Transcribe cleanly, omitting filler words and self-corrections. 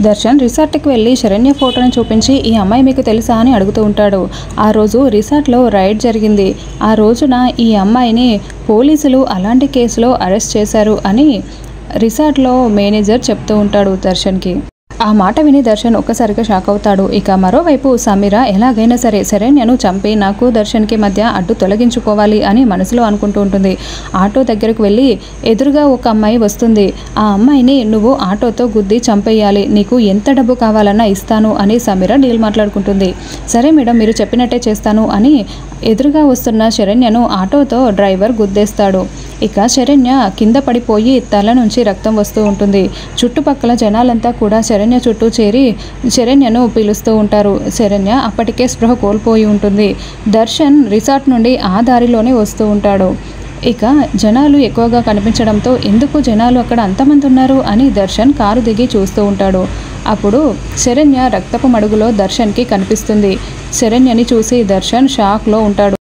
దర్శన్ రిసార్ట్కి వెళ్ళి శరణ్య ఫోటోని చూపించి ఈ అమ్మాయి మీకు తెలుసా అని అడుగుతూ ఉంటాడు. ఆ రోజు రిసార్ట్లో రైడ్ జరిగింది. ఆ రోజున ఈ అమ్మాయిని పోలీసులు అలాంటి కేసులో అరెస్ట్ చేశారు అని రిసార్ట్లో మేనేజర్ చెప్తూ ఉంటాడు దర్శన్కి. ఆ మాట విని దర్శన్ ఒక్కసారిగా షాక్ అవుతాడు. ఇక మరోవైపు సమీర ఎలాగైనా సరే శరణ్యను చంపి నాకు దర్శన్కి మధ్య అడ్డు తొలగించుకోవాలి అని మనసులో అనుకుంటూ ఉంటుంది. ఆటో దగ్గరకు వెళ్ళి ఎదురుగా ఒక అమ్మాయి వస్తుంది. ఆ అమ్మాయిని నువ్వు ఆటోతో గుద్ది చంపేయాలి, నీకు ఎంత డబ్బు కావాలన్నా ఇస్తాను అని సమీర డీల్ మాట్లాడుకుంటుంది. సరే మేడం, మీరు చెప్పినట్టే చేస్తాను అని ఎదురుగా వస్తున్న శరణ్యను ఆటోతో డ్రైవర్ గుద్దేస్తాడు. ఇక శరణ్య కింద పడిపోయి తల నుంచి రక్తం వస్తూ ఉంటుంది. చుట్టుపక్కల జనాలంతా కూడా శరణ్య చుట్టూ చేరి శరణ్యను పిలుస్తూ ఉంటారు. శరణ్య అప్పటికే స్పృహ కోల్పోయి ఉంటుంది. దర్శన్ రిసార్ట్ నుండి ఆ దారిలోనే వస్తూ ఉంటాడు. ఇక జనాలు ఎక్కువగా కనిపించడంతో ఎందుకు జనాలు అక్కడ అంతమంది ఉన్నారు అని దర్శన్ కారు దిగి చూస్తూ ఉంటాడు. అప్పుడు శరణ్య రక్తపు మడుగులో దర్శన్కి కనిపిస్తుంది. శరణ్యని చూసి దర్శన్ షాక్లో ఉంటాడు.